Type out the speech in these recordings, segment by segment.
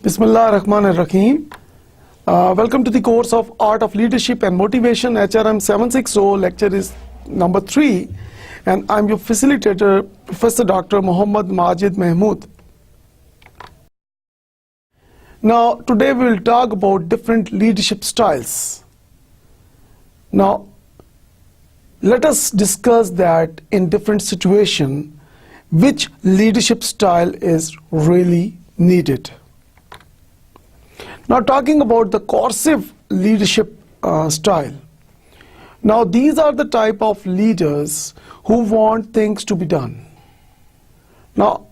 Bismillah ar-Rahman ar-Rahim. Welcome to the course of Art of Leadership and Motivation, HRM760. Lecture is number 3, and I'm your facilitator, Professor Dr. Muhammad Majid Mahmood. Now, today we will talk about different leadership styles. Now, let us discuss that in different situations, which leadership style is really needed. Now, talking about the coercive leadership style. Now, these are the type of leaders who want things to be done. Now,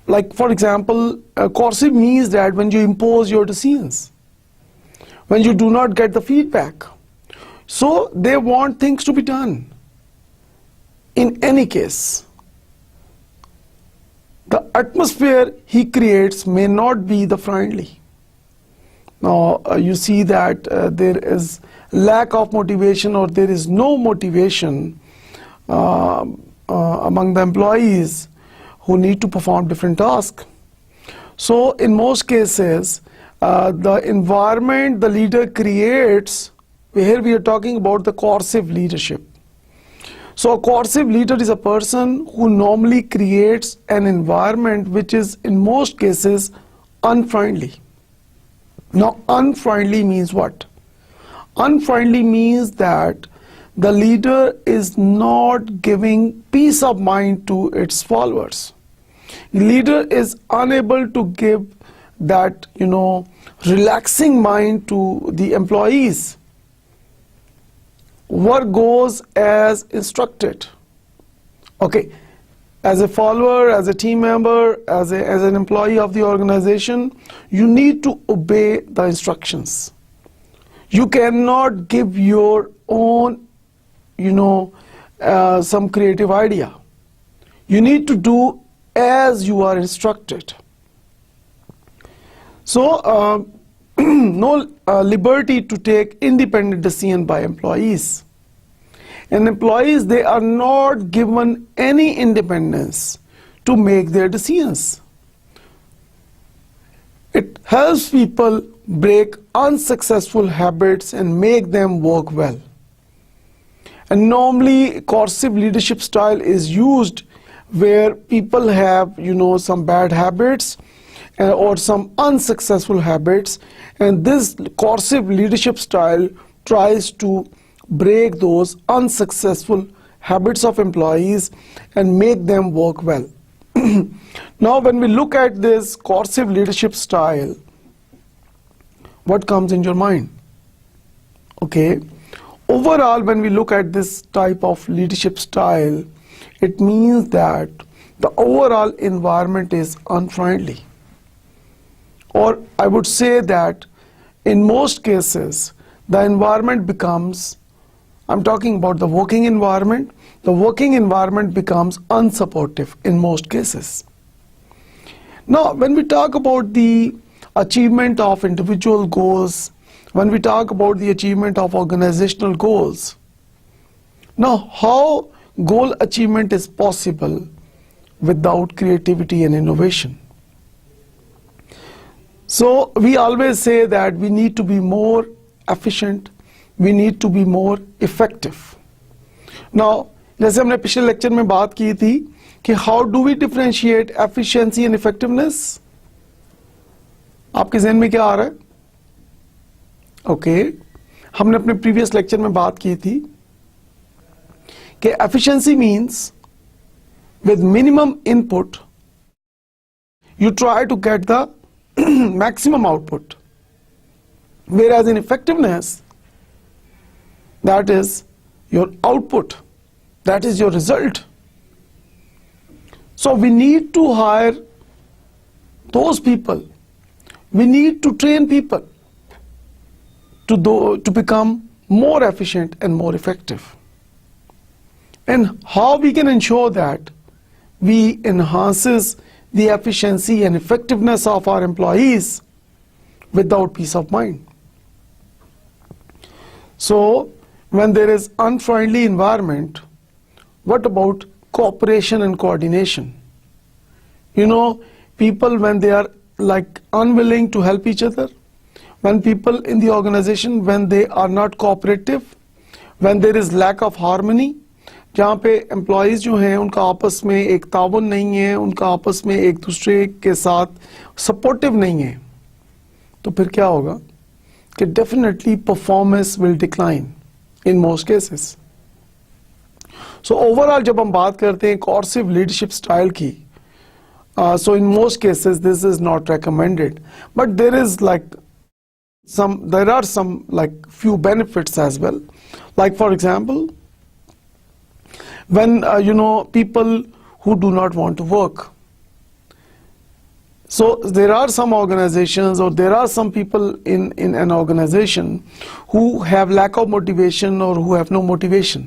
like for example, coercive means that when you impose your decisions, when you do not get the feedback. So, they want things to be done in any case. The atmosphere he creates may not be the friendly. Now, you see that there is lack of motivation, or there is no motivation among the employees who need to perform different tasks. So, in most cases, the environment the leader creates, here we are talking about the coercive leadership. So a coercive leader is a person who normally creates an environment which is in most cases unfriendly. Now, unfriendly means what? Unfriendly means that the leader is not giving peace of mind to its followers. The leader is unable to give that, relaxing mind to the employees. Work goes as instructed. Okay, as a follower, as a team member, as an employee of the organization, you need to obey the instructions. You cannot give your own, some creative idea. You need to do as you are instructed. So, no liberty to take independent decision by employees. And employees, they are not given any independence to make their decisions. It helps people break unsuccessful habits and make them work well. And normally, coercive leadership style is used where people have, some bad habits or some unsuccessful habits, and this coercive leadership style tries to break those unsuccessful habits of employees and make them work well. Now, when we look at this coercive leadership style, what comes in your mind? Okay, overall, when we look at this type of leadership style, it means that the overall environment is unfriendly. Or I would say that in most cases, the environment becomes, I'm talking about the working environment becomes unsupportive in most cases. Now, when we talk about the achievement of individual goals, when we talk about the achievement of organizational goals, now how goal achievement is possible without creativity and innovation? So we always say that we need to be more efficient, we need to be more effective. Now, जैसे हमने पिछले lecture में बात की थी कि how do we differentiate efficiency and effectiveness? आपके ज़हन में क्या आ रहा है? Okay, हमने अपने previous लेक्चर में बात की थी कि efficiency means with minimum input you try to get the maximum output, whereas in effectiveness, that is your output, that is your result. So we need to hire those people, we need to train people to become more efficient and more effective. And how we can ensure that we enhances the efficiency and effectiveness of our employees without peace of mind. So when there is unfriendly environment, what about cooperation and coordination? You know, people, when they are like unwilling to help each other, when people in the organization, when they are not cooperative, when there is lack of harmony, जहाँ पे employees जो हैं उनका आपस में एक ताउन नहीं है, उनका आपस में एक दूसरे के साथ सपोर्टिव नहीं है, तो फिर क्या होगा कि definitely performance will decline in most cases. So overall जब हम बात करते हैं कोर्सिव लीडरशिप स्टाइल की, so in most cases this is not recommended, but there are some like few benefits as well. Like for example, when people who do not want to work, so there are some organizations or there are some people in an organization who have lack of motivation or who have no motivation.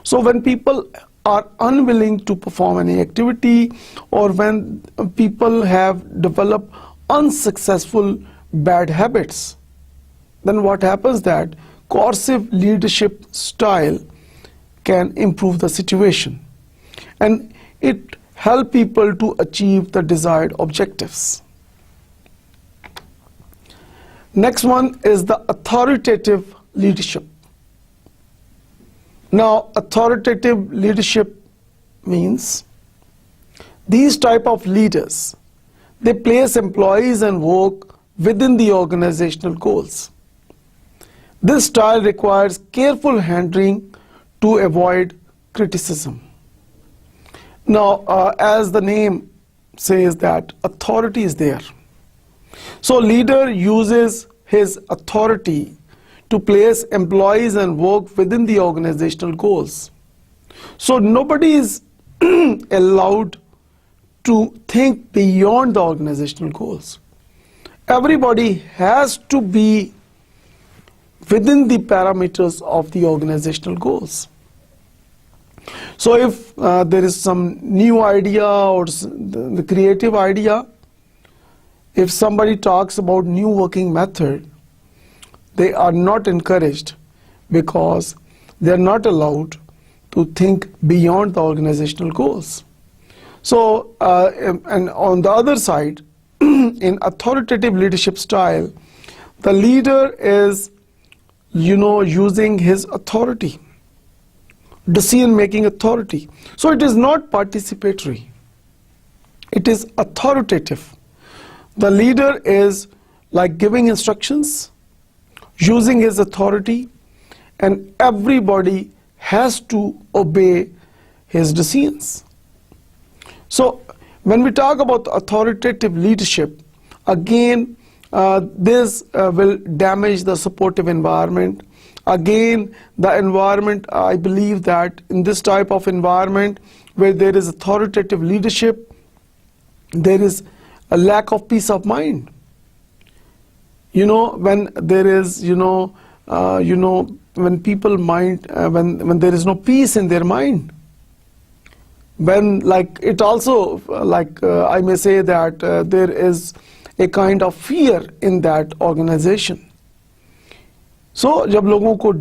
So when people are unwilling to perform any activity, or when people have developed unsuccessful bad habits, then what happens that coercive leadership style can improve the situation and it help people to achieve the desired objectives. Next one is the authoritative leadership. Now, authoritative leadership means these type of leaders, they place employees and work within the organizational goals. This style requires careful handling to avoid criticism. Now, as the name says that authority is there. So leader uses his authority to place employees and work within the organizational goals. So nobody is allowed to think beyond the organizational goals. Everybody has to be within the parameters of the organizational goals. So if there is some new idea or the creative idea, if somebody talks about new working method, they are not encouraged because they are not allowed to think beyond the organizational goals. So, and on the other side, in authoritative leadership style, the leader is, using his authority, decision-making authority. So it is not participatory. It is authoritative. The leader is like giving instructions, using his authority, and everybody has to obey his decisions. So when we talk about authoritative leadership, again, this will damage the supportive environment. Again, the environment, I believe that in this type of environment where there is authoritative leadership, there is a lack of peace of mind. When there is, when people mind, when there is no peace in their mind, when it also, I may say that there is a kind of fear in that organization. So जब लोगों को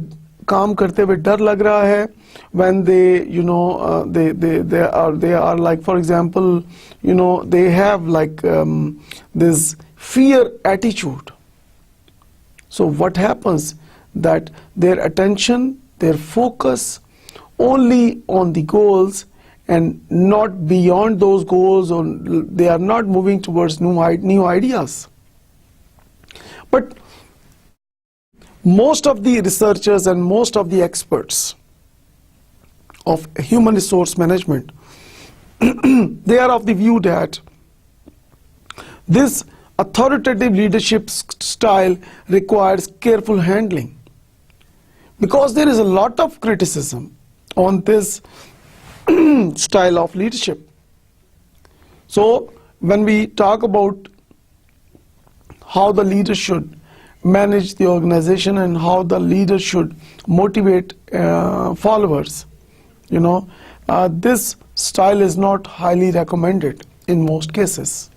काम करते हुए डर लग रहा है, when they are like, for example, they have this fear attitude. So what happens that their attention, their focus only on the goals and not beyond those goals, or they are not moving towards new ideas. But most of the researchers and most of the experts of human resource management, they are of the view that this authoritative leadership style requires careful handling, because there is a lot of criticism on this style of leadership. So when we talk about how the leader should manage the organization and how the leader should motivate followers. This style is not highly recommended in most cases.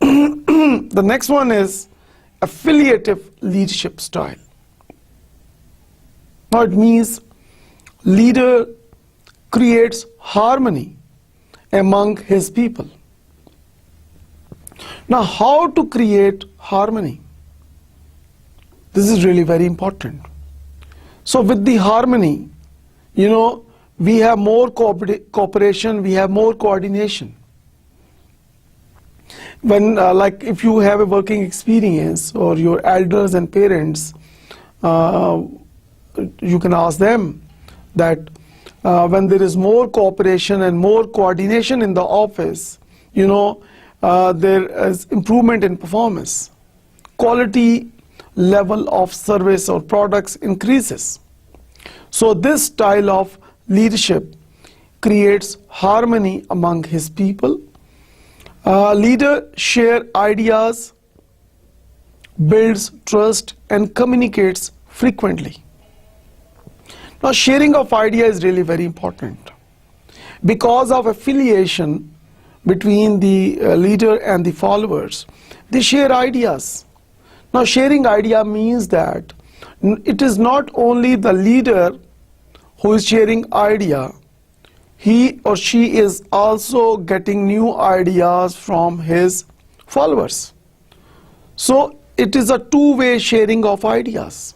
The next one is affiliative leadership style. Now it means leader creates harmony among his people. Now, how to create harmony? This is really very important. So with the harmony, we have more cooperation, we have more coordination. When, like if you have a working experience or your elders and parents, you can ask them that when there is more cooperation and more coordination in the office, there is improvement in performance. Quality level of service or products increases. So this style of leadership creates harmony among his people. Leader share ideas, builds trust, and communicates frequently. Now, sharing of ideas is really very important. Because of affiliation between the leader and the followers, they share ideas. Now, sharing idea means that it is not only the leader who is sharing idea, he or she is also getting new ideas from his followers. So it is a two-way sharing of ideas.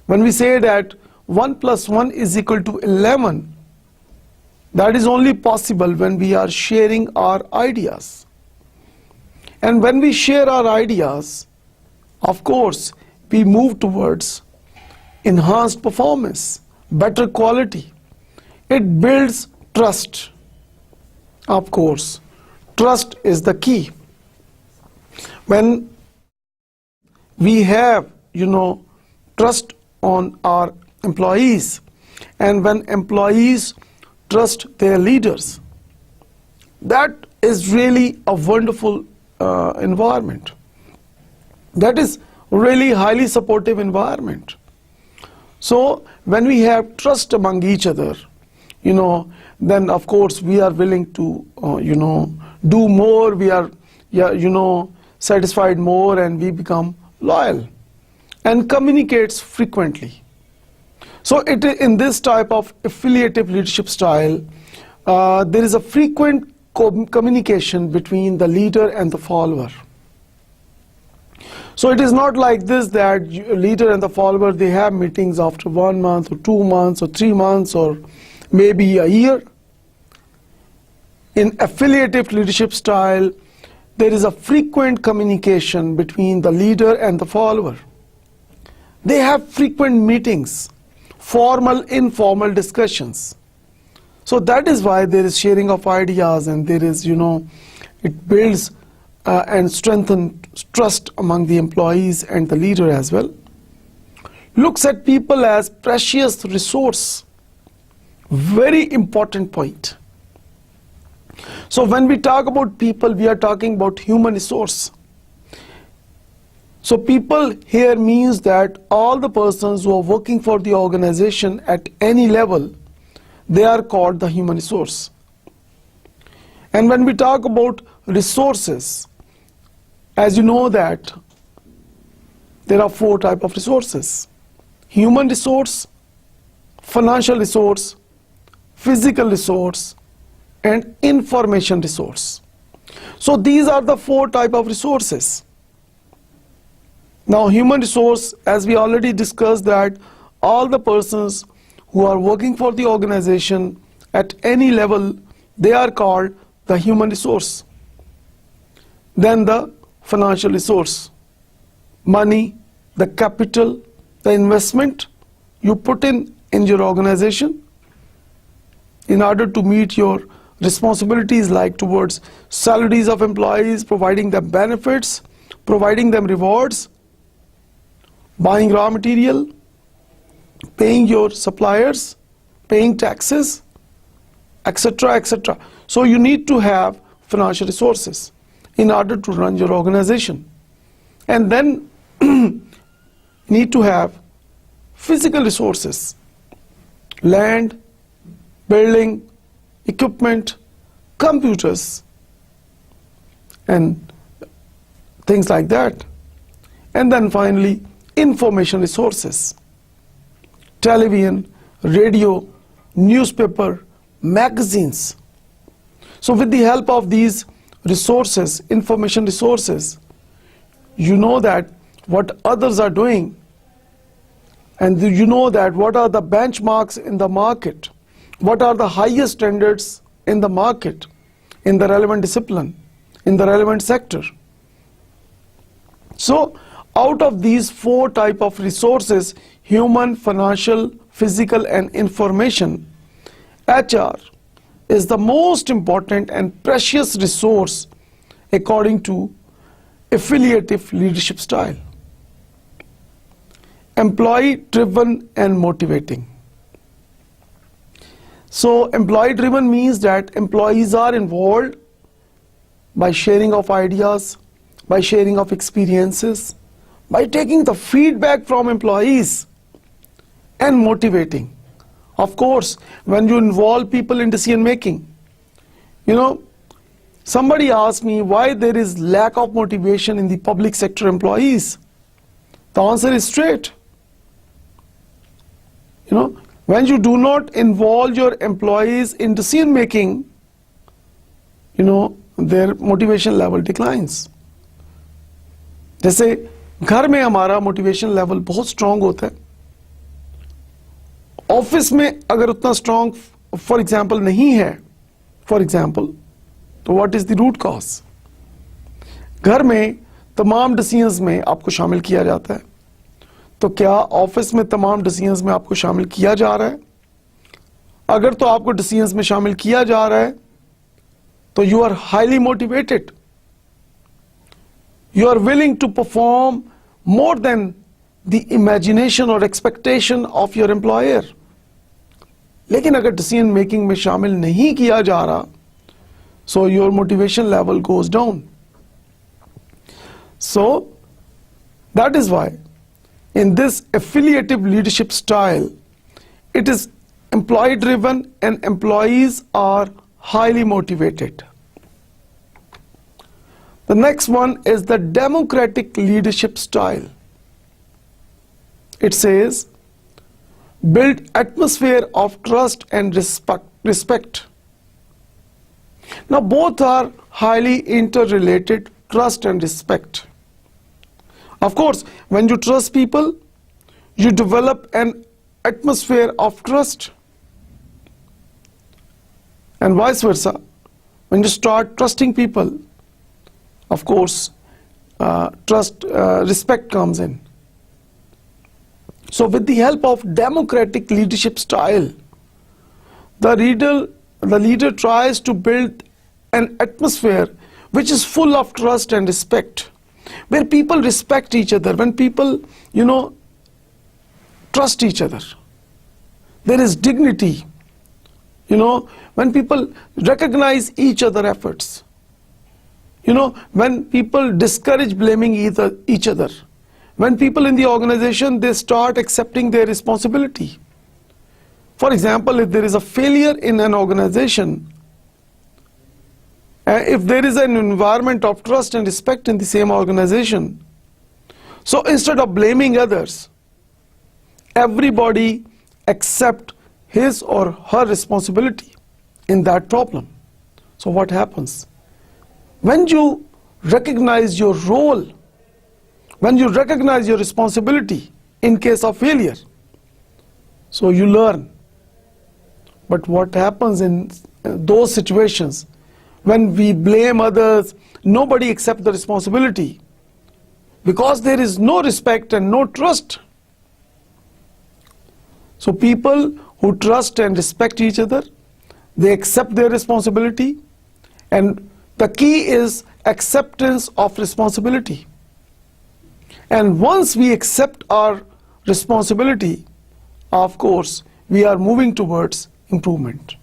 When we say that 1 + 1 is equal to 11, that is only possible when we are sharing our ideas. And when we share our ideas, of course, we move towards enhanced performance, better quality. It builds trust. Of course, trust is the key. When we have, trust on our employees, and when employees trust their leaders, that is really a wonderful environment. That is really highly supportive environment. So when we have trust among each other, then of course we are willing to, do more. We are, satisfied more, and we become loyal and communicates frequently. So in this type of affiliative leadership style, there is a frequent communication between the leader and the follower. So it is not like this that leader and the follower, they have meetings after 1 month or 2 months or 3 months or maybe a year. In affiliative leadership style, there is a frequent communication between the leader and the follower. They have frequent meetings, formal, informal discussions. So that is why there is sharing of ideas, and there is, it builds and strengthens trust among the employees and the leader as well. Looks at people as precious resource. Very important point. So when we talk about people, we are talking about human resource. So people here means that all the persons who are working for the organization at any level, they are called the human resource. And when we talk about resources, as you know that there are 4 types of resources: human resource, financial resource, physical resource, and information resource. So these are the 4 types of resources. Now, human resource, as we already discussed, that all the persons who are working for the organization at any level, they are called the human resource. Then the financial resource, money, the capital, the investment you put in your organization in order to meet your responsibilities, like towards salaries of employees, providing them benefits, providing them rewards, buying raw material, paying your suppliers, paying taxes, etc., etc. So you need to have financial resources in order to run your organization. And then need to have physical resources, land, building, equipment, computers, and things like that. And then finally, information resources, television, radio, newspaper, magazines. So with the help of these resources, information resources, you know that what others are doing, and you know that what are the benchmarks in the market, what are the highest standards in the market, in the relevant discipline, in the relevant sector. So out of these 4 types of resources, human, financial, physical, and information, HR is the most important and precious resource according to affiliative leadership style. Employee driven and motivating. So employee driven means that employees are involved by sharing of ideas, by sharing of experiences, by taking the feedback from employees, and motivating. Of course, when you involve people in decision making, somebody asked me why there is lack of motivation in the public sector employees. The answer is straight. When you do not involve your employees in decision making, their motivation level declines. जैसे घर में हमारा motivation level बहुत strong होता है, office में अगर उतना स्ट्रांग फॉर एग्जांपल नहीं है, तो what is the root cause? घर में तमाम डिसीजंस में आपको शामिल किया जाता है, तो क्या ऑफिस में तमाम डिसीजंस में आपको शामिल किया जा रहा है? अगर तो आपको डिसीजंस में शामिल किया जा रहा है तो you are highly motivated, you are willing to perform more than the imagination or expectation of your employer. लेकिन अगर decision making में शामिल नहीं किया जा रहा, so your motivation level goes down. So that is why in this affiliative leadership style, it is employee driven and employees are highly motivated. The next one is the democratic leadership style. It says, build atmosphere of trust and respect. Now both are highly interrelated, trust and respect. Of course, when you trust people, you develop an atmosphere of trust. And vice versa. When you start trusting people, of course, respect comes in. So with the help of democratic leadership style, the leader tries to build an atmosphere which is full of trust and respect, where people respect each other, when people, trust each other. There is dignity, when people recognize each other's efforts. When people discourage blaming each other, when people in the organization, they start accepting their responsibility. For example, if there is a failure in an organization, if there is an environment of trust and respect in the same organization, so instead of blaming others, everybody accept his or her responsibility in that problem. So what happens? When you recognize your role, when you recognize your responsibility in case of failure, so you learn. But what happens in those situations when we blame others, nobody accepts the responsibility because there is no respect and no trust. So people who trust and respect each other, they accept their responsibility, and the key is acceptance of responsibility. And once we accept our responsibility, of course, we are moving towards improvement.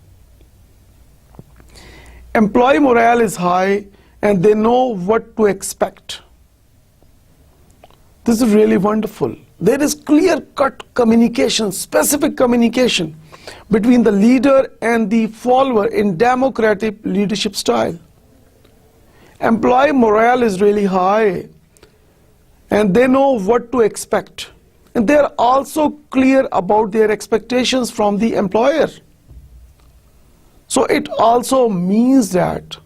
Employee morale is high and they know what to expect. This is really wonderful. There is clear-cut communication, specific communication between the leader and the follower in democratic leadership style. Employee morale is really high, and they know what to expect. And they are also clear about their expectations from the employer. So it also means that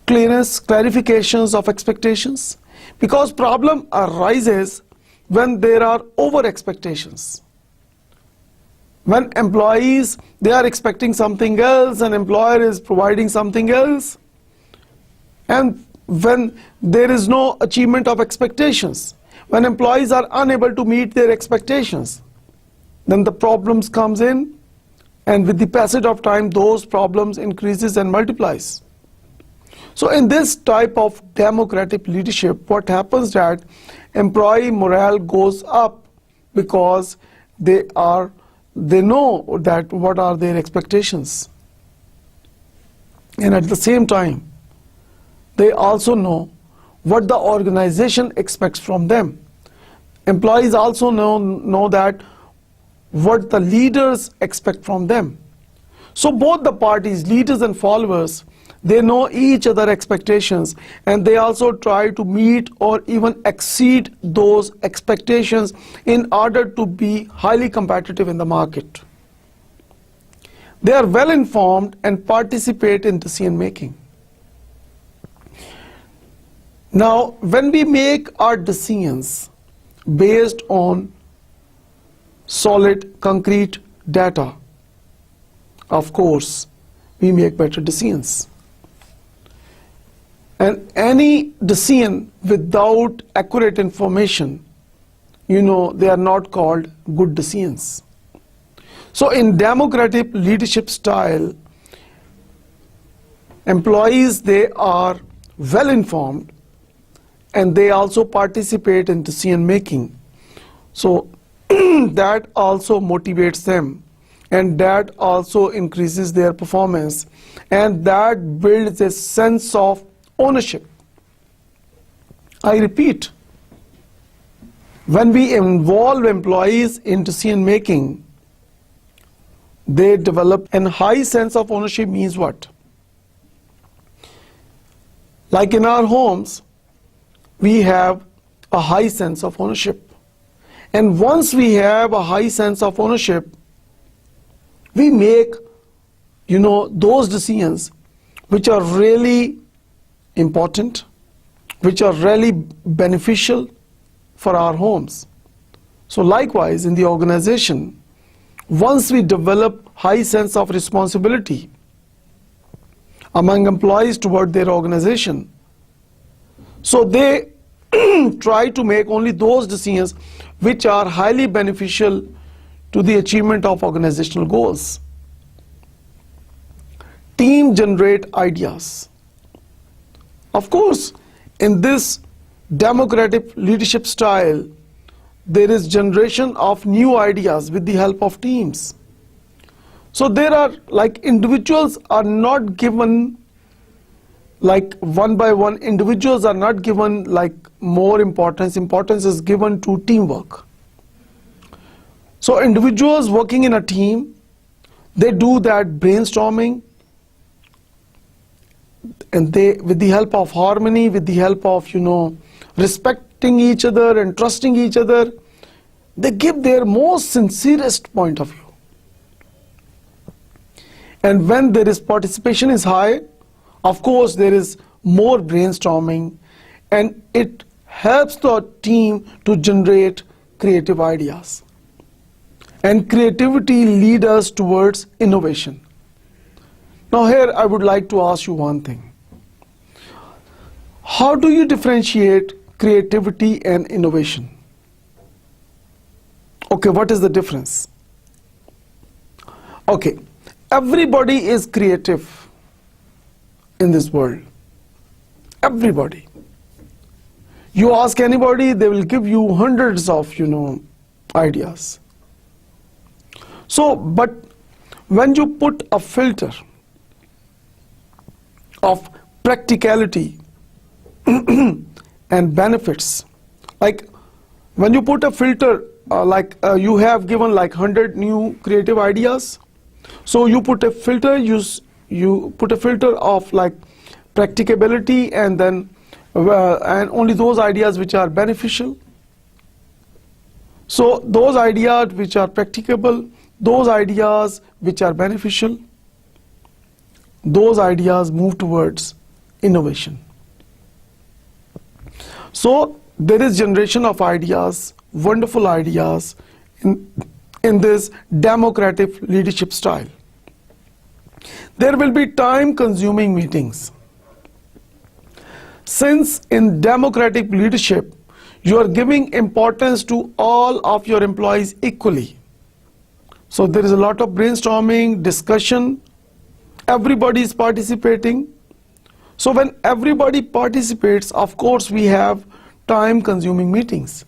clearness, clarifications of expectations, because problem arises when there are over expectations. When employees, they are expecting something else and employer is providing something else, and when there is no achievement of expectations, when employees are unable to meet their expectations, then the problems comes in, and with the passage of time those problems increases and multiplies. So in this type of democratic leadership, what happens that employee morale goes up because they know that what are their expectations, and at the same time they also know what the organization expects from them. Employees also know that what the leaders expect from them. So both the parties, leaders and followers, they know each other's expectations, and they also try to meet or even exceed those expectations in order to be highly competitive in the market. They are well informed and participate in decision making. Now, when we make our decisions based on solid, concrete data, of course, we make better decisions. And any decision without accurate information, they are not called good decisions. So in democratic leadership style, employees, they are well informed, and they also participate in decision making. So that also motivates them, and that also increases their performance, and that builds a sense of ownership. I repeat, when we involve employees in decision making, they develop a high sense of ownership. Means what? Like in our homes, we have a high sense of ownership. And once we have a high sense of ownership, we make, those decisions which are really important, which are really beneficial for our homes. So likewise, in the organization, once we develop high sense of responsibility among employees toward their organization, so they try to make only those decisions which are highly beneficial to the achievement of organizational goals. Team generate ideas. Of course, in this democratic leadership style, there is generation of new ideas with the help of teams. So there are, like, individuals are not given, like, one by one, individuals are not given like more importance. Importance is given to teamwork. So individuals working in a team, they do that brainstorming, and they, with the help of harmony, with the help of respecting each other and trusting each other, they give their most sincerest point of view. And when there is participation is high, of course there is more brainstorming, and it helps the team to generate creative ideas. And creativity leads us towards innovation. Now here I would like to ask you one thing. How do you differentiate creativity and innovation? Okay, what is the difference? Okay, everybody is creative in this world. Everybody. You ask anybody, they will give you hundreds of, ideas. So, but when you put a filter of practicality and benefits. Like when you put a filter, you have given like 100 new creative ideas, so you put a filter, you put a filter of like practicability, and then and only those ideas which are beneficial. So those ideas which are practicable, those ideas which are beneficial, those ideas move towards innovation. So there is generation of ideas, wonderful ideas in this democratic leadership style. There will be time-consuming meetings. Since in democratic leadership, you are giving importance to all of your employees equally. So there is a lot of brainstorming, discussion, everybody is participating. So when everybody participates, of course we have time-consuming meetings.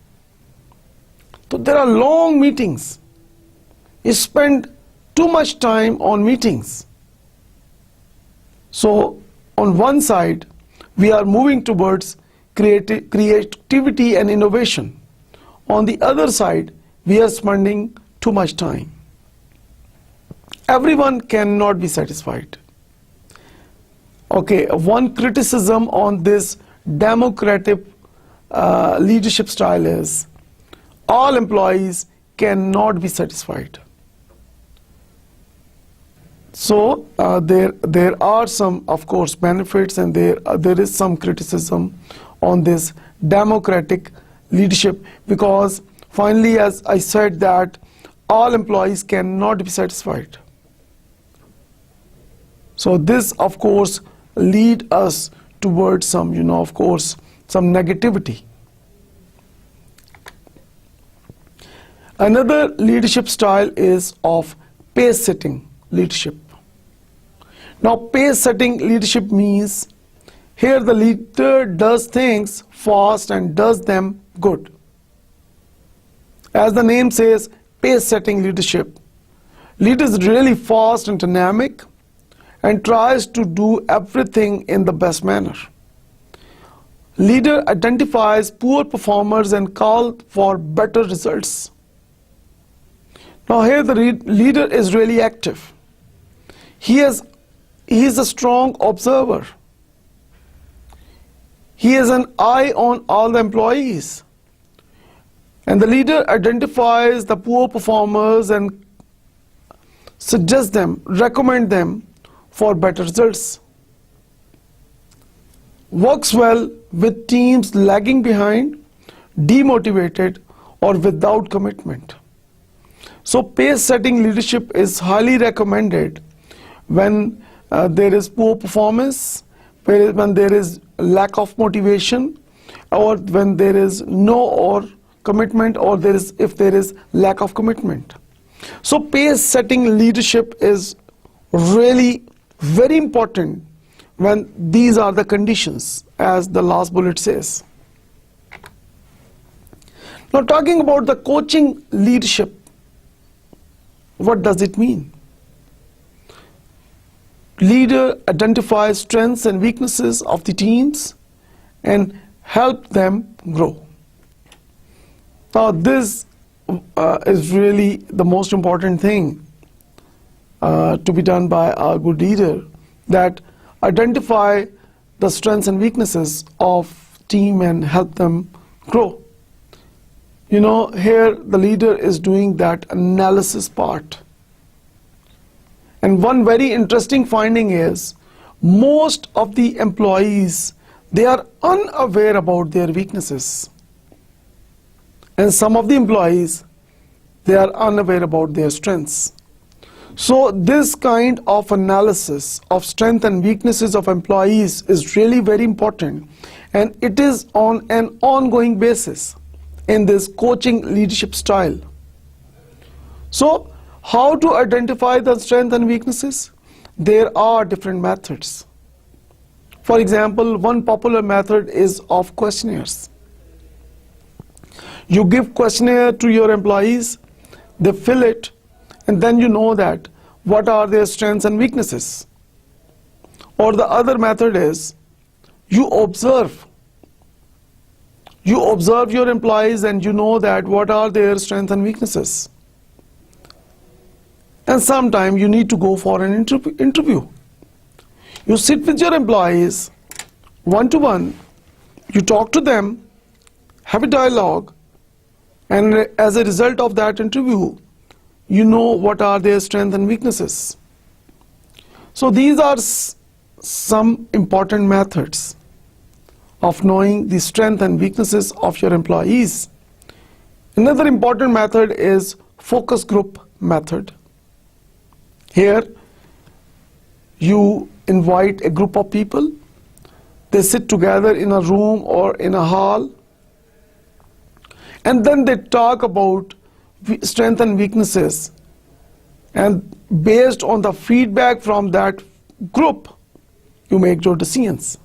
So there are long meetings. You spend too much time on meetings. So on one side, we are moving towards creativity and innovation. On the other side, we are spending too much time. Everyone cannot be satisfied. Okay, one criticism on this democratic leadership style is all employees cannot be satisfied. So there are some, of course, benefits, and there is some criticism on this democratic leadership, because finally, as I said, that all employees cannot be satisfied. So this, of course, lead us towards some, of course, some negativity. Another leadership style is of pace-setting leadership. Now, pace-setting leadership means here the leader does things fast and does them good. As the name says, pace-setting leadership. Leader is really fast and dynamic and tries to do everything in the best manner. Leader identifies poor performers and calls for better results. Now here the leader is really active. He is a strong observer. He has an eye on all the employees. And the leader identifies the poor performers and suggests them, recommend them for better results. Works well with teams lagging behind, demotivated, or without commitment. So pace-setting leadership is highly recommended when there is poor performance, when there is lack of motivation, or when there is no or commitment, or if there is lack of commitment. So pace-setting leadership is really very important when these are the conditions, as the last bullet says. Now, talking about the coaching leadership, what does it mean? Leader identifies strengths and weaknesses of the teams and help them grow. Now, this is really the most important thing to be done by a good leader, that identify the strengths and weaknesses of team and help them grow. Here the leader is doing that analysis part. And one very interesting finding is most of the employees, they are unaware about their weaknesses. And some of the employees, they are unaware about their strengths. So this kind of analysis of strengths and weaknesses of employees is really very important, and it is on an ongoing basis in this coaching leadership style. So how to identify the strengths and weaknesses? There are different methods. For example, one popular method is of questionnaires. You give questionnaire to your employees, they fill it, and then you know that what are their strengths and weaknesses. Or the other method is you observe You observe your employees and you know that what are their strengths and weaknesses. And sometimes you need to go for an interview. You sit with your employees one-to-one, you talk to them, have a dialogue, and as a result of that interview, you know what are their strengths and weaknesses. So these are some important methods of knowing the strengths and weaknesses of your employees. Another important method is focus group method. Here, you invite a group of people. They sit together in a room or in a hall, and then they talk about strengths and weaknesses. And based on the feedback from that group, you make your decisions.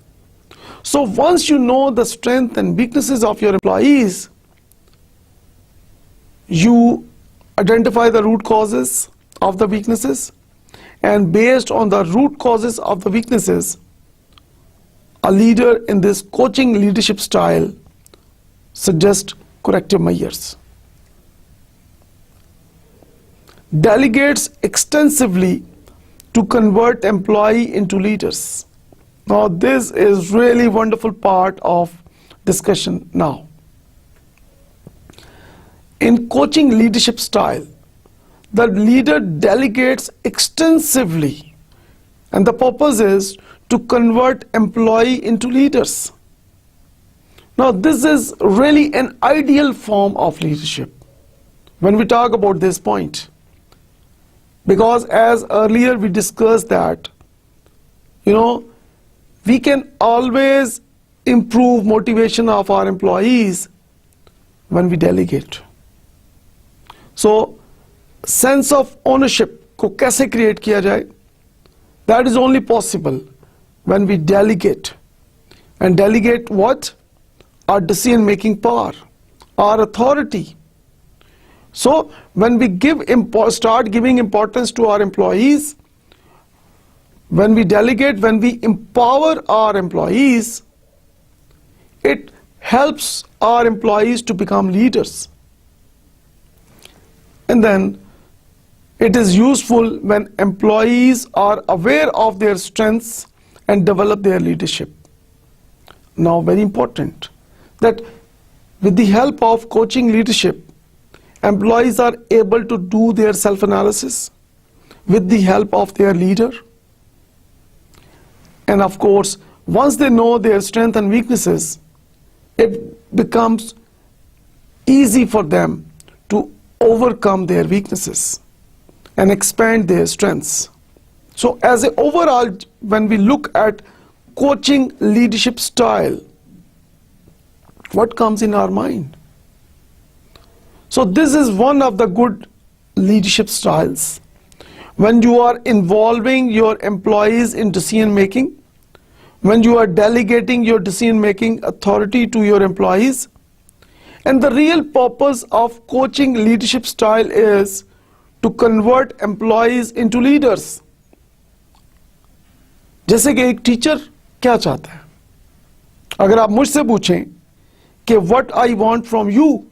So once you know the strengths and weaknesses of your employees, you identify the root causes of the weaknesses, and based on the root causes of the weaknesses, a leader in this coaching leadership style suggests corrective measures. Delegates extensively to convert employee into leaders. Now this is really wonderful part of discussion now. In coaching leadership style, the leader delegates extensively, and the purpose is to convert employee into leaders. Now this is really an ideal form of leadership when we talk about this point, because as earlier we discussed that, we can always improve motivation of our employees when we delegate. So sense of ownership को कैसे create किया जाए? That is only possible when we delegate. And delegate what? Our decision-making power, our authority. So when we start giving importance to our employees, when we delegate, when we empower our employees, it helps our employees to become leaders. And then it is useful when employees are aware of their strengths and develop their leadership. Now, very important that with the help of coaching leadership, employees are able to do their self-analysis with the help of their leader. And of course, once they know their strengths and weaknesses, it becomes easy for them to overcome their weaknesses and expand their strengths. So as an overall, when we look at coaching leadership style, what comes in our mind? So this is one of the good leadership styles. When you are involving your employees in decision making, when you are delegating your decision making authority to your employees, and the real purpose of coaching leadership style is to convert employees into leaders. जैसे कि एक teacher क्या चाहता है? अगर आप मुझसे पूछें कि what I want from you,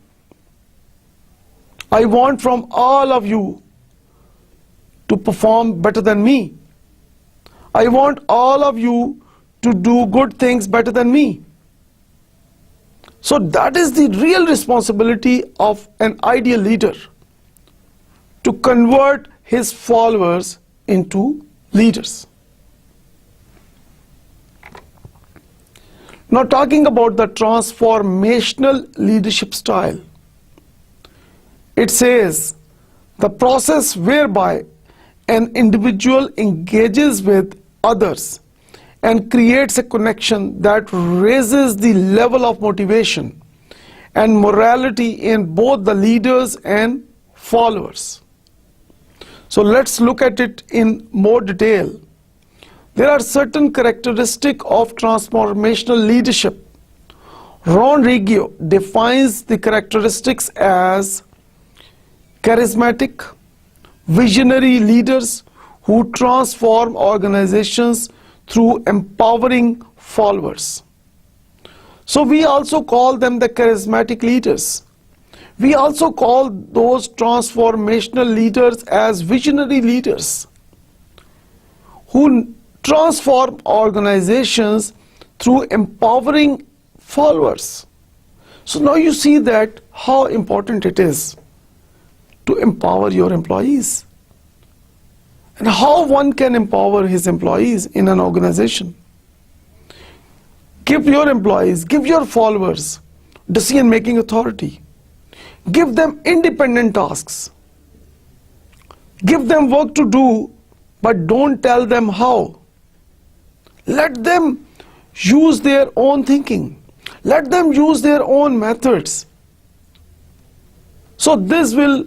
I want from all of you to perform better than me. I want all of you to do good things better than me. So that is the real responsibility of an ideal leader, to convert his followers into leaders. Now talking about the transformational leadership style, it says the process whereby an individual engages with others and creates a connection that raises the level of motivation and morality in both the leaders and followers. So let's look at it in more detail. There are certain characteristics of transformational leadership. Rodrigo defines the characteristics as charismatic, visionary leaders who transform organizations through empowering followers. So we also call them the charismatic leaders. We also call those transformational leaders as visionary leaders who transform organizations through empowering followers. So now you see that how important it is to empower your employees and how one can empower his employees in an organization. Give your employees, give your followers decision-making authority. Give them independent tasks. Give them work to do, but don't tell them how. Let them use their own thinking. Let them use their own methods. So this will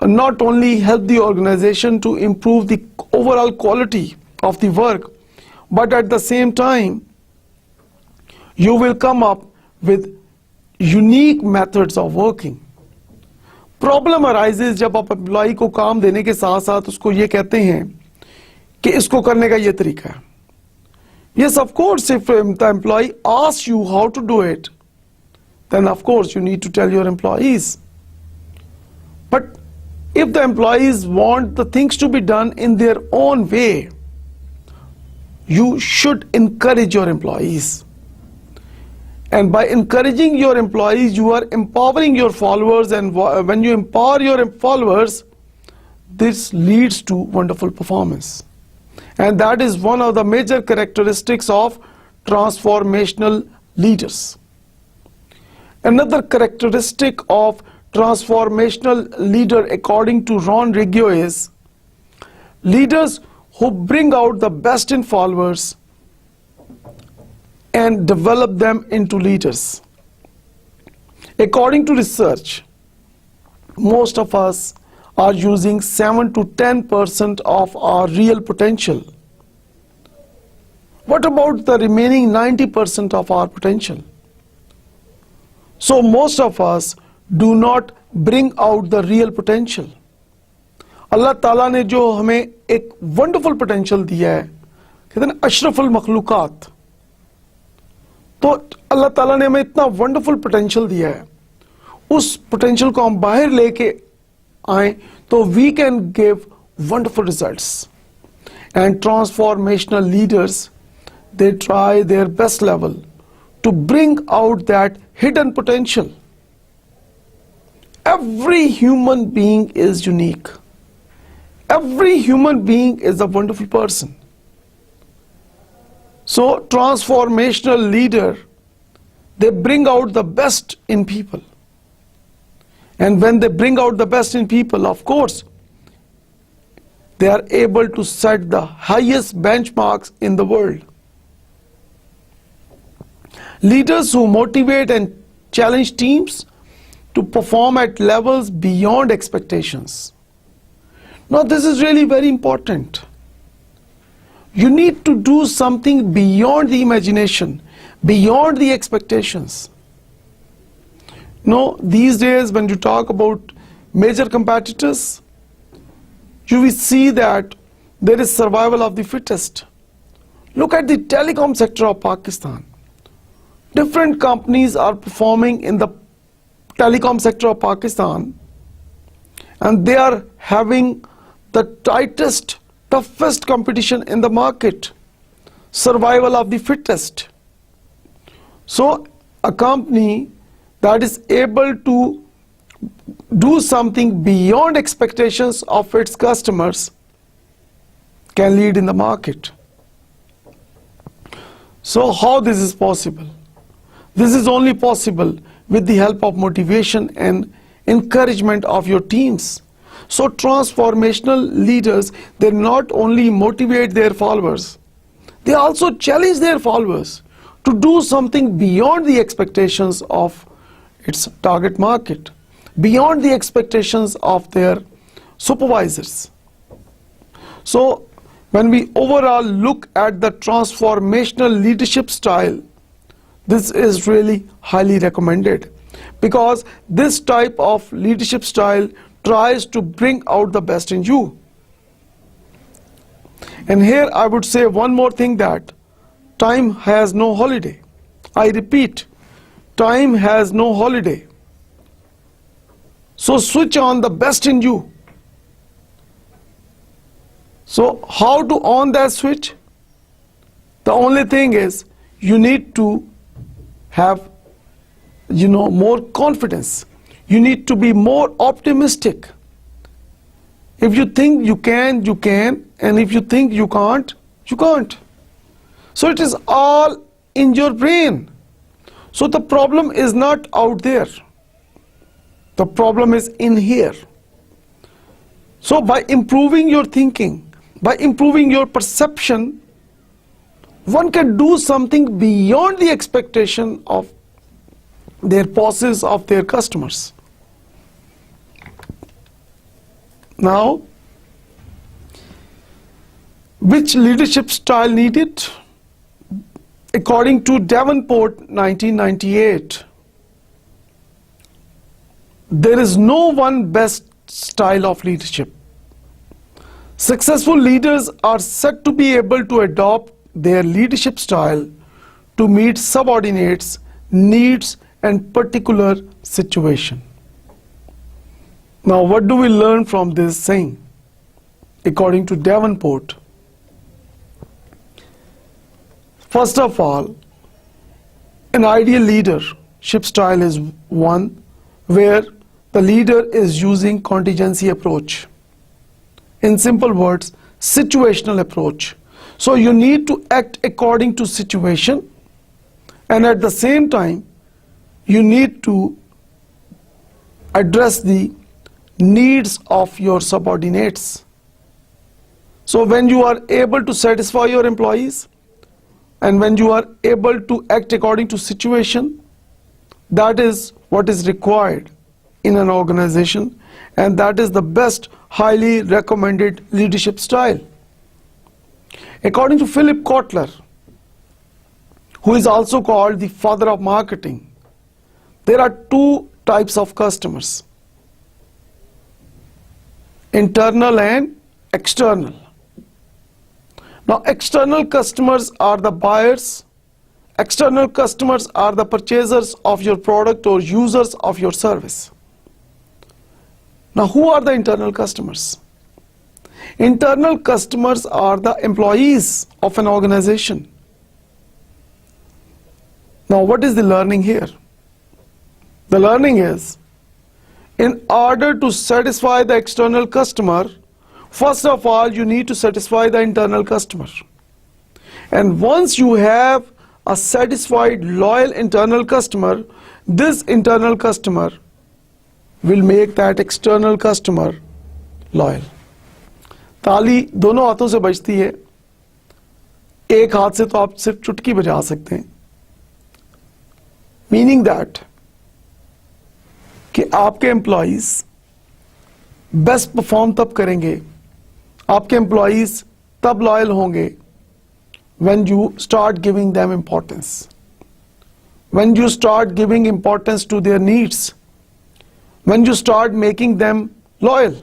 not only help the organization to improve the overall quality of the work, but at the same time, you will come up with unique methods of working. Problem arises जब आप employ को काम देने के साथ साथ उसको ये कहते हैं कि इसको करने का ये तरीका है. Yes, of course, if the employee asks you how to do it, then of course you need to tell your employees. But if the employees want the things to be done in their own way, you should encourage your employees. And by encouraging your employees, you are empowering your followers, and when you empower your followers, this leads to wonderful performance. And that is one of the major characteristics of transformational leaders. Another characteristic of transformational leader, according to Ron Riggio, is leaders who bring out the best in followers and develop them into leaders. According to research, most of us are using 7 to 10% of our real potential. What about the remaining 90% of our potential? So most of us do not bring out the real potential. Allah Ta'ala ने जो हमें एक wonderful potential दिया है, कहते हैं अशरफुल मखलूकात, तो अल्लाह ताला ने हमें इतना वंडरफुल पोटेंशियल दिया है, उस पोटेंशियल को हम बाहर लेके आए तो we can give wonderful results. And transformational leaders, they try their best level to bring out that hidden potential. Every human being is unique. Every human being is a wonderful person. So transformational leader, they bring out the best in people. And when they bring out the best in people, of course, they are able to set the highest benchmarks in the world. Leaders who motivate and challenge teams to perform at levels beyond expectations. Now this is really very important. You need to do something beyond the imagination, beyond the expectations. No, these days when you talk about major competitors, you will see that there is survival of the fittest. Look at the telecom sector of Pakistan. Different companies are performing in the telecom sector of Pakistan, and they are having the tightest, toughest competition in the market. Survival of the fittest. So a company that is able to do something beyond expectations of its customers can lead in the market. So how this is possible? This is only possible with the help of motivation and encouragement of your teams. So transformational leaders, they not only motivate their followers, they also challenge their followers to do something beyond the expectations of its target market, beyond the expectations of their supervisors. So when we overall look at the transformational leadership style, this is really highly recommended, because this type of leadership style tries to bring out the best in you. And here I would say one more thing, that time has no holiday. I repeat, time has no holiday. So switch on the best in you. So how to on that switch? The only thing is you need to have, more confidence. You need to be more optimistic. If you think you can, you can. And if you think you can't, you can't. So it is all in your brain. So the problem is not out there. The problem is in here. So by improving your thinking, by improving your perception, one can do something beyond the expectation of their bosses, of their customers. Now, which leadership style needed? According to Davenport 1998, there is no one best style of leadership. Successful leaders are said to be able to adopt their leadership style to meet subordinates' needs and particular situation. Now, what do we learn from this saying? According to Davenport, first of all, an ideal leadership style is one where the leader is using contingency approach. In simple words, situational approach. So you need to act according to situation, and at the same time you need to address the needs of your subordinates. So when you are able to satisfy your employees and when you are able to act according to situation, that is what is required in an organization, and that is the best highly recommended leadership style. According to Philip Kotler, who is also called the father of marketing, there are two types of customers: internal and external. Now, external customers are the buyers, external customers are the purchasers of your product or users of your service. Now, who are the internal customers? Internal customers are the employees of an organization. Now, what is the learning here? The learning is, in order to satisfy the external customer, first of all, you need to satisfy the internal customer. And once you have a satisfied, loyal internal customer, this internal customer will make that external customer loyal. ताली दोनों हाथों से बजती है, एक हाथ से तो आप सिर्फ चुटकी बजा सकते हैं. मीनिंग दैट कि आपके एम्प्लॉइज बेस्ट परफॉर्म तब करेंगे, आपके एम्प्लॉइज तब लॉयल होंगे when you start giving them importance, when you start giving importance to their needs, when you start making them loyal,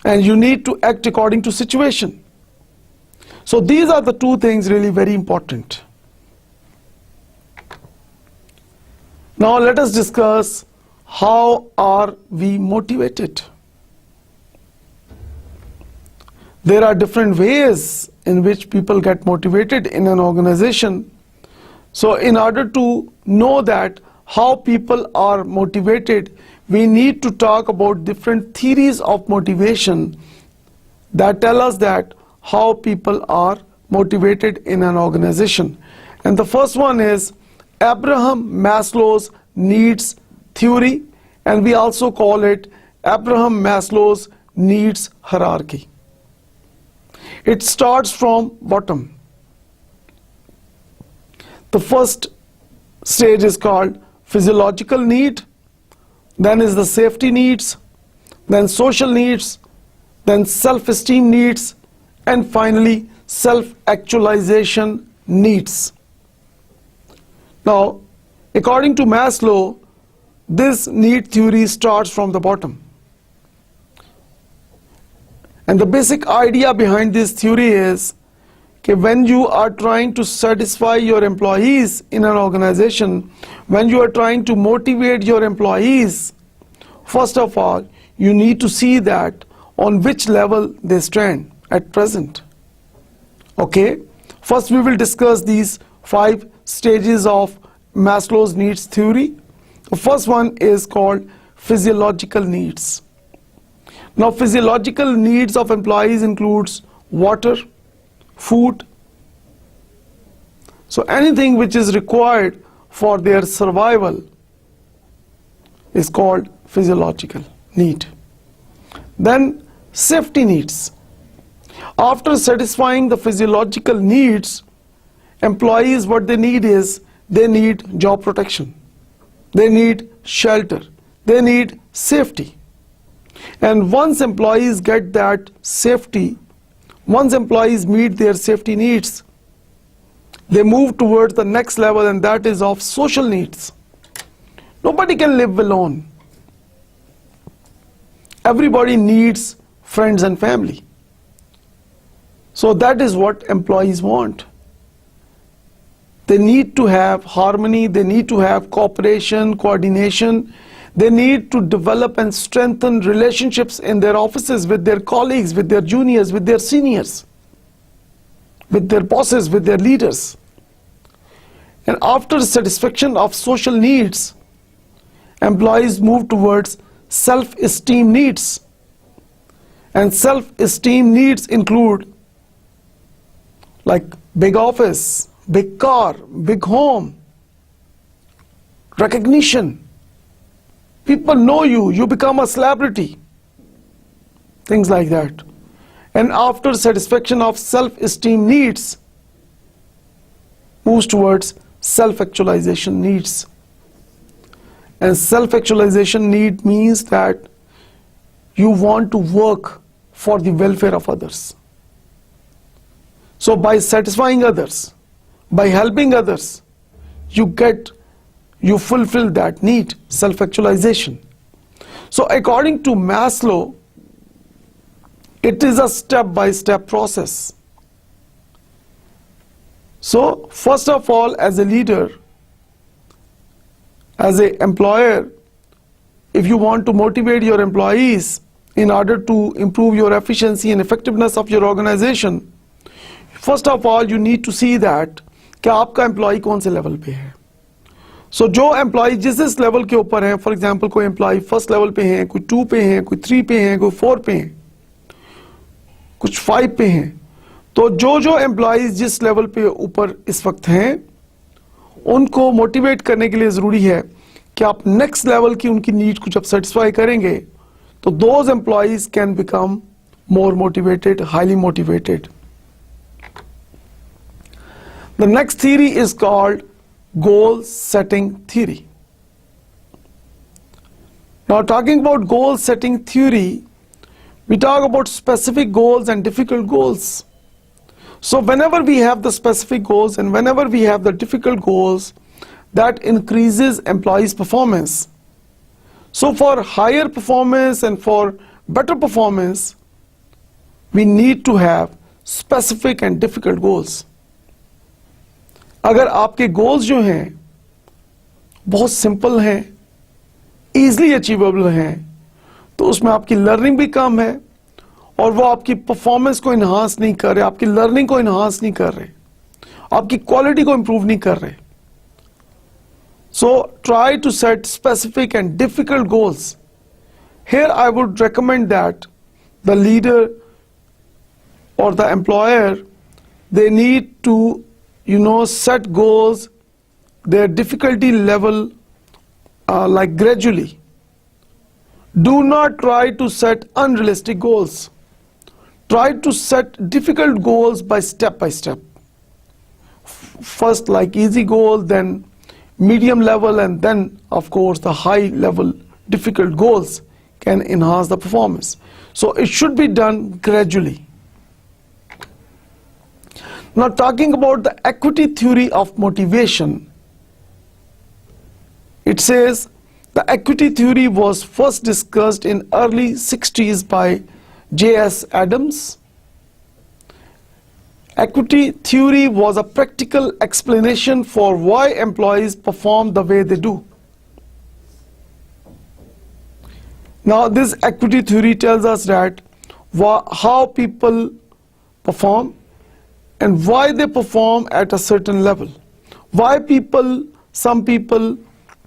and you need to act according to situation. So these are the two things really very important. Now let us discuss how are we motivated. There are different ways in which people get motivated in an organization. So in order to know that how people are motivated, we need to talk about different theories of motivation that tell us that how people are motivated in an organization. And the first one is Abraham Maslow's needs theory, and we also call it Abraham Maslow's needs hierarchy. It starts from bottom. The first stage is called physiological need, then is the safety needs, then social needs, then self-esteem needs, and finally self-actualization needs. Now, according to Maslow, this need theory starts from the bottom. And the basic idea behind this theory is कि when you are trying to satisfy your employees in an organization, when you are trying to motivate your employees, first of all, you need to see that on which level they stand at present. Okay, first we will discuss these 5 stages of Maslow's needs theory. The first one is called physiological needs. Now, physiological needs of employees includes water, food, so anything which is required for their survival is called physiological need. Then safety needs. After satisfying the physiological needs, employees, what they need is, they need job protection, they need shelter, they need safety. And once employees get that safety, once employees meet their safety needs, they move towards the next level, and that is of social needs. Nobody can live alone. Everybody needs friends and family. So that is what employees want. They need to have harmony, they need to have cooperation, coordination. They need to develop and strengthen relationships in their offices with their colleagues, with their juniors, with their seniors, with their bosses, with their leaders. And after satisfaction of social needs, employees move towards self-esteem needs. And self-esteem needs include like big office, big car, big home, recognition. People know you, you become a celebrity, things like that. And after satisfaction of self-esteem needs, moves towards self-actualization needs. And self-actualization need means that you want to work for the welfare of others. So by satisfying others, by helping others, you fulfill that need, self-actualization. So according to Maslow, it is a step-by-step process. So first of all, as a leader, as an employer, if you want to motivate your employees in order to improve your efficiency and effectiveness of your organization, first of all, you need to see that कि आपका employee कौन से level पे है. सो जो employee जिस level के ऊपर है, फॉर एग्जांपल कोई एम्प्लॉई फर्स्ट लेवल पे है, कोई 2 पे है, कोई 3 पे है, कोई 4 पे है, कुछ 5 पे हैं, तो जो एम्प्लॉइज जिस लेवल पे ऊपर इस वक्त हैं, उनको मोटिवेट करने के लिए ज़रूरी है कि आप नेक्स्ट लेवल की उनकी नीड को जब सेटिस्फाई करेंगे तो those employees can become more motivated, highly motivated. The next theory is called Goal-Setting Theory. Now, talking about goal-setting theory, we talk about specific goals and difficult goals. So whenever we have the specific goals and whenever we have the difficult goals, that increases employees' performance. So for higher performance and for better performance, we need to have specific and difficult goals. अगर आपके goals जो हैं बहुत simple हैं, easily achievable हैं, तो उसमें आपकी लर्निंग भी कम है और वो आपकी परफॉर्मेंस को इन्हांस नहीं कर रहे, आपकी लर्निंग को इन्हांस नहीं कर रहे, आपकी क्वालिटी को इंप्रूव नहीं कर रहे. So try to set specific and difficult goals. Here I would recommend that the leader or the employer, they need to set goals, their difficulty level like gradually. Do not try to set unrealistic goals. Try to set difficult goals by step. First like easy goal, then medium level, and then of course the high level difficult goals can enhance the performance. So it should be done gradually. Now talking about the equity theory of motivation, it says the equity theory was first discussed in early 60s by J.S. Adams, Equity theory was a practical explanation for why employees perform the way they do. Now, this equity theory tells us that how people perform and why they perform at a certain level. Why some people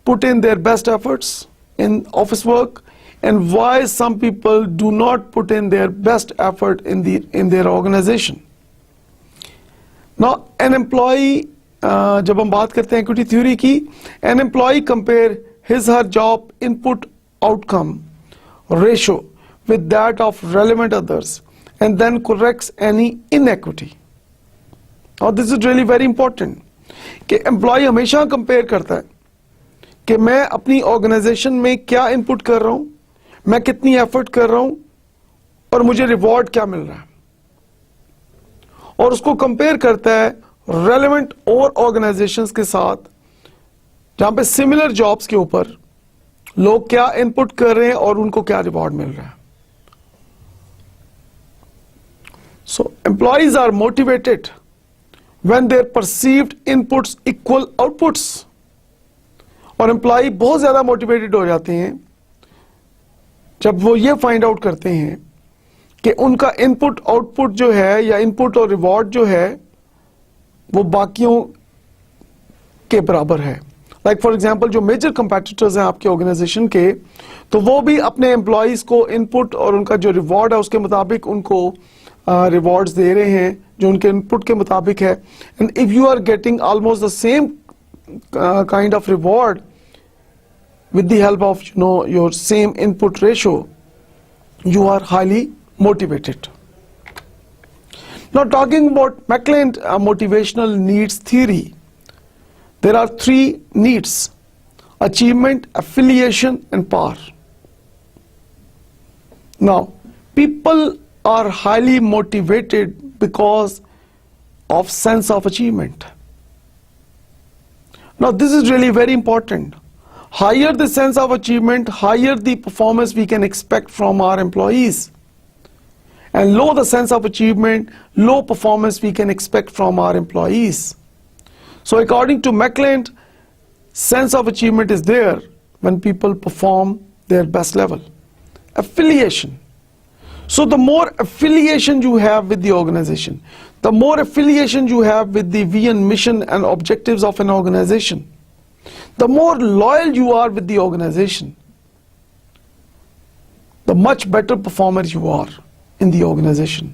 put in their best efforts in office work, and why some people do not put in their best effort in their organization. Now, an employee, जब हम बात करते हैं equity theory की, an employee compare his/her job input outcome ratio with that of relevant others and then corrects any inequity. Now, this is really very important कि employee हमेशा compare करता है कि मैं अपनी organization में क्या input कर रहा हूँ, मैं कितनी effort कर रहा हूँ और मुझे reward क्या मिल रहा है, और उसको कंपेयर करता है रेलेवेंट और ऑर्गेनाइजेशंस के साथ जहां पे सिमिलर जॉब्स के ऊपर लोग क्या इनपुट कर रहे हैं और उनको क्या रिवॉर्ड मिल रहा है. So employees are motivated when their perceived inputs equal outputs. और एम्प्लॉय बहुत ज्यादा मोटिवेटेड हो जाते हैं जब वो ये फाइंड आउट करते हैं कि उनका इनपुट आउटपुट जो है या इनपुट और रिवॉर्ड जो है वो बाकियों के बराबर है. लाइक फॉर एग्जांपल जो मेजर कंपेटिटर्स हैं आपके ऑर्गेनाइजेशन के, तो वो भी अपने एम्प्लॉइज को इनपुट और उनका जो रिवॉर्ड है उसके मुताबिक उनको रिवॉर्ड्स दे रहे हैं जो उनके इनपुट के मुताबिक है. And if you are getting almost the same kind of reward with the help of your same input ratio, you are highly motivated. Now, talking about McLean motivational needs theory, there are three needs: achievement, affiliation, and power. Now, people are highly motivated because of sense of achievement. Now, this is really very important. Higher the sense of achievement, higher the performance we can expect from our employees. And low the sense of achievement, low performance we can expect from our employees. So according to McLean, sense of achievement is there when people perform their best level. Affiliation. So the more affiliation you have with the organization, the more affiliation you have with the vision, mission and objectives of an organization, the more loyal you are with the organization, the much better performer you are in the organization.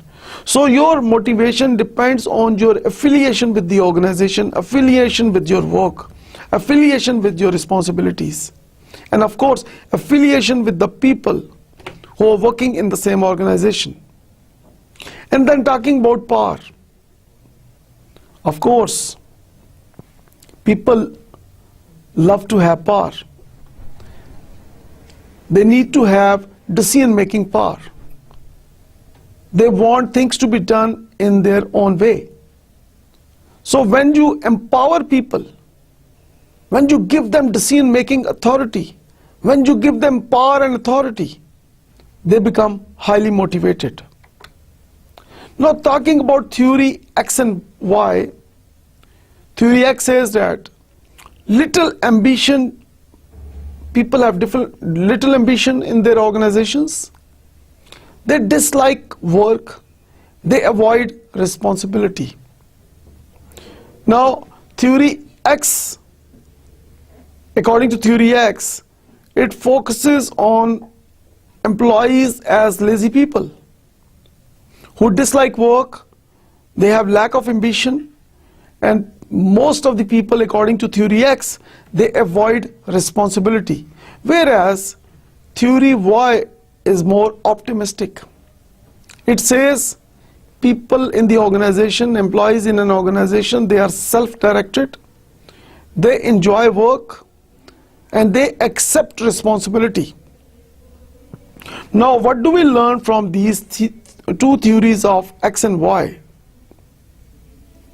So your motivation depends on your affiliation with the organization, affiliation with your work, affiliation with your responsibilities, and of course affiliation with the people who are working in the same organization. And then talking about power, of course people love to have power. They need to have decision-making power. They want things to be done in their own way. So when you empower people, when you give them decision-making authority, when you give them power and authority, they become highly motivated. Now, talking about theory X and Y, theory X says that little ambition, people have little ambition in their organizations. They dislike work. They avoid responsibility. Now, theory X, according to theory X, it focuses on employees as lazy people who dislike work, they have lack of ambition, and most of the people, according to theory X, they avoid responsibility. Whereas theory Y is more optimistic. It says people in the organization, employees in an organization, they are self-directed, they enjoy work, and they accept responsibility. Now, what do we learn from these two theories of X and Y?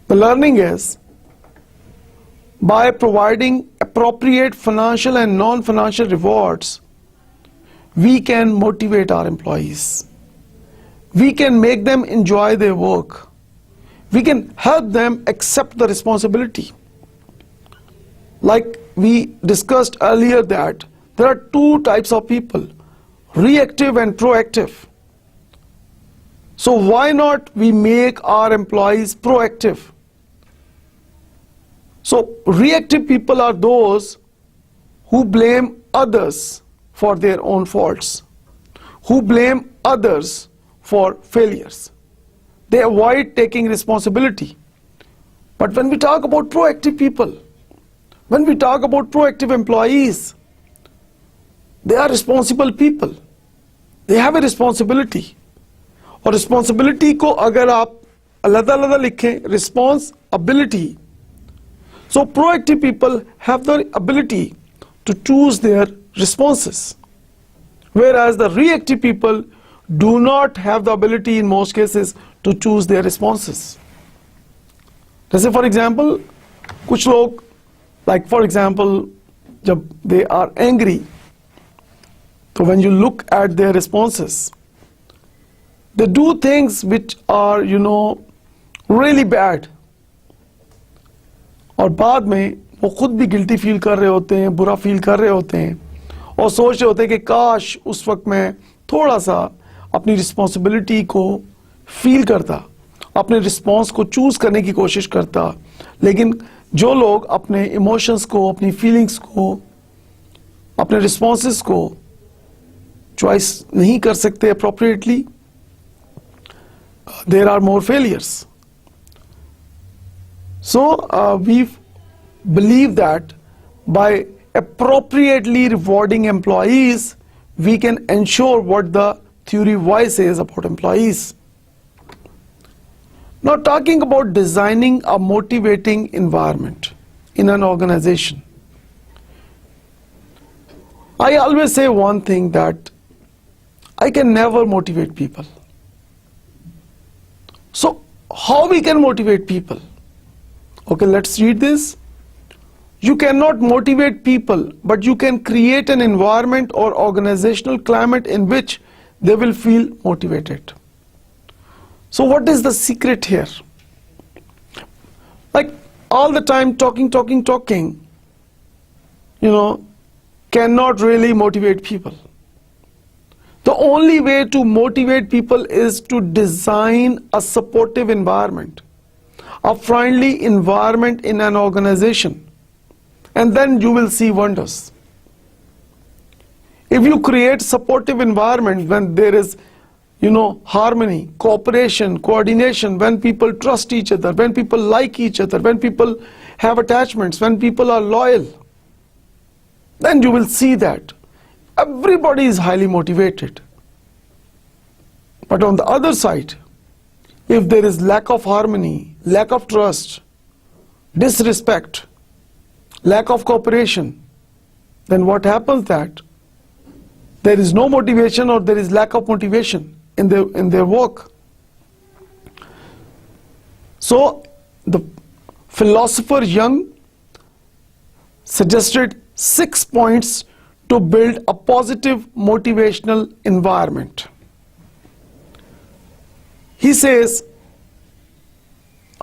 The learning is, by providing appropriate financial and non-financial rewards, we can motivate our employees. We can make them enjoy their work. we can help them accept the responsibility. Like we discussed earlier that there are two types of people, reactive and proactive. So why not we make our employees proactive? So reactive people are those who blame others for their own faults, who blame others for failures. They avoid taking responsibility. But when we talk about proactive people, when we talk about proactive employees, they are responsible people. They have a responsibility. और responsibility को अगर आप अलग-अलग लिखें, responsibility. So proactive people have the ability to choose their responses, whereas the reactive people do not have the ability in most cases to choose their responses. जैसे for example, कुछ लोग, like for example, जब they are angry, so when you look at their responses, they do things which are, really bad. और बाद में वो खुद भी गिल्टी फील कर रहे होते हैं, बुरा फील कर रहे होते हैं और सोच रहे होते हैं कि काश उस वक्त मैं थोड़ा सा अपनी रिस्पॉन्सिबिलिटी को फील करता, अपने रिस्पॉन्स को चूज करने की कोशिश करता. लेकिन जो लोग अपने इमोशंस को, अपनी फीलिंग्स को, अपने रिस्पॉन्सेस को चॉइस नहीं कर सकते appropriately, there are more failures. So we believe that by appropriately rewarding employees, we can ensure what the theory Y says about employees. Now talking about designing a motivating environment in an organization. I always say one thing, that I can never motivate people. So how we can motivate people? Okay, let's read this. You cannot motivate people, but you can create an environment or organizational climate in which they will feel motivated. So what is the secret here? Like all the time talking, cannot really motivate people. The only way to motivate people is to design a supportive environment, a friendly environment in an organization, and then you will see wonders. If you create supportive environment when there is, harmony, cooperation, coordination, when people trust each other, when people like each other, when people have attachments, when people are loyal, then you will see that everybody is highly motivated. But on the other side, if there is lack of harmony, lack of trust, disrespect, lack of cooperation, then what happens that there is no motivation, or there is lack of motivation in their work. So the philosopher Jung suggested 6 points to build a positive motivational environment. He says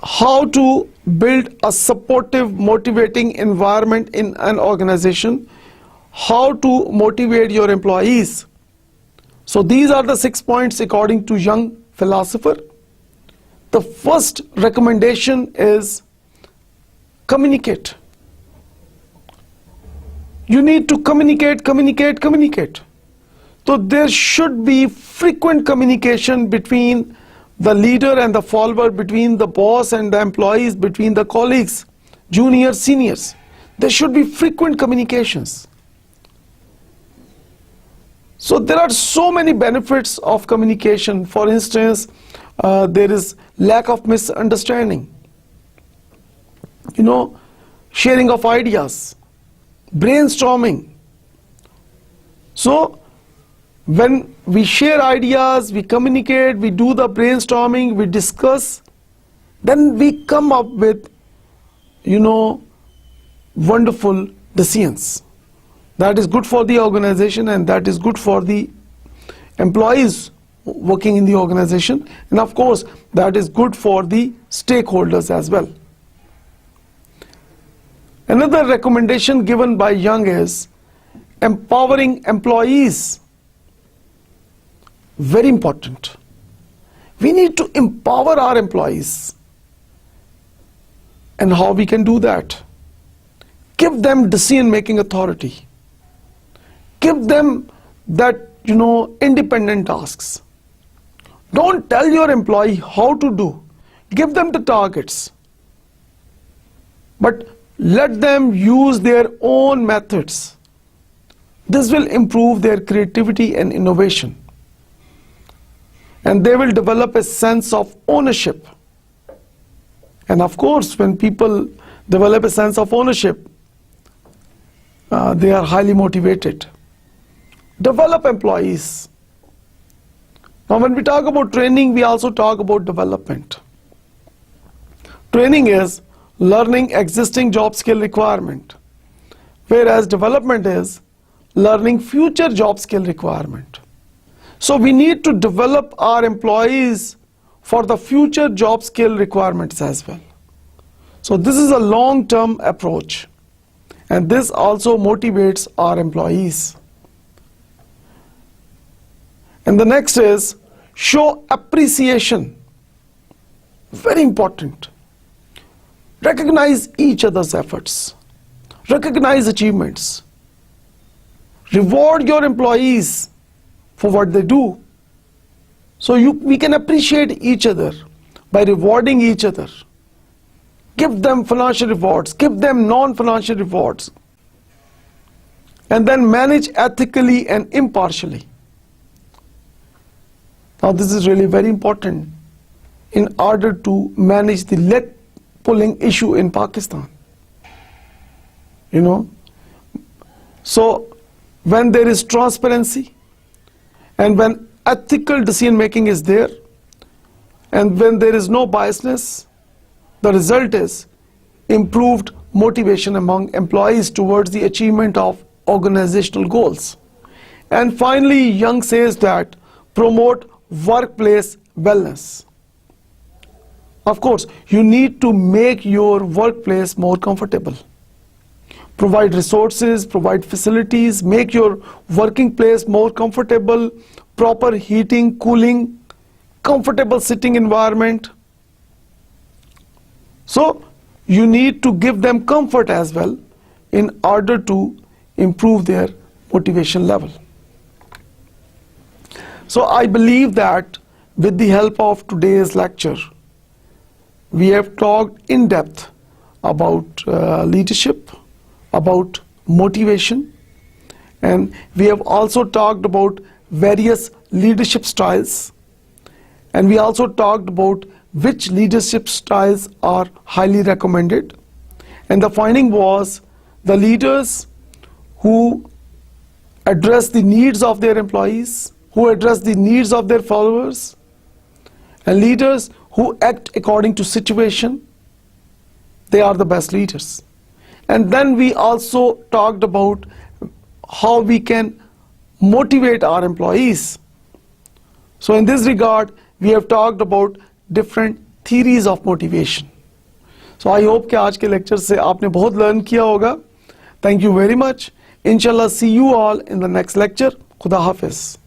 how to build a supportive, motivating environment in an organization, how to motivate your employees. So these are the 6 points according to Jung philosopher. The first recommendation is communicate. You need to communicate. So there should be frequent communication between the leader and the follower, between the boss and the employees, between the colleagues, juniors, seniors. There should be frequent communications. So there are so many benefits of communication. For instance, there is lack of misunderstanding, sharing of ideas, brainstorming. So when we share ideas, we communicate, we do the brainstorming, we discuss, then we come up with, wonderful decisions. That is good for the organization, and that is good for the employees working in the organization, and of course that is good for the stakeholders as well. Another recommendation given by Young is empowering employees. Very important. We need to empower our employees. And how we can do that? Give them decision-making authority. Give them that, independent tasks. Don't tell your employee how to do. Give them the targets. But let them use their own methods. This will improve their creativity and innovation. And they will develop a sense of ownership. And of course, when people develop a sense of ownership, they are highly motivated. Develop employees. Now, when we talk about training, we also talk about development. Training is learning existing job skill requirement, whereas development is learning future job skill requirement. So we need to develop our employees for the future job skill requirements as well. So this is a long-term approach, and this also motivates our employees. And the next is show appreciation. Very important. Recognize each other's efforts. Recognize achievements. Reward your employees for what they do. So we can appreciate each other by rewarding each other. Give them financial rewards. Give them non-financial rewards. And then manage ethically and impartially. Now this is really very important in order to manage the leg pulling issue in Pakistan. So when there is transparency and when ethical decision making is there and when there is no biasness, the result is improved motivation among employees towards the achievement of organizational goals. And finally, Young says that promote workplace wellness. Of course, you need to make your workplace more comfortable. Provide resources, provide facilities, make your working place more comfortable, proper heating, cooling, comfortable sitting environment. So you need to give them comfort as well in order to improve their motivation level. So I believe that with the help of today's lecture, we have talked in depth about leadership, about motivation, and we have also talked about various leadership styles, and we also talked about which leadership styles are highly recommended. And the finding was the leaders who address the needs of their employees, who address the needs of their followers, and leaders who act according to situation, they are the best leaders. And then we also talked about how we can motivate our employees. So in this regard, we have talked about different theories of motivation. So I hope कि आज के lecture से आपने बहुत learn किया होगा. Thank you very much. Inshallah, see you all in the next lecture. खुदा हाफिज.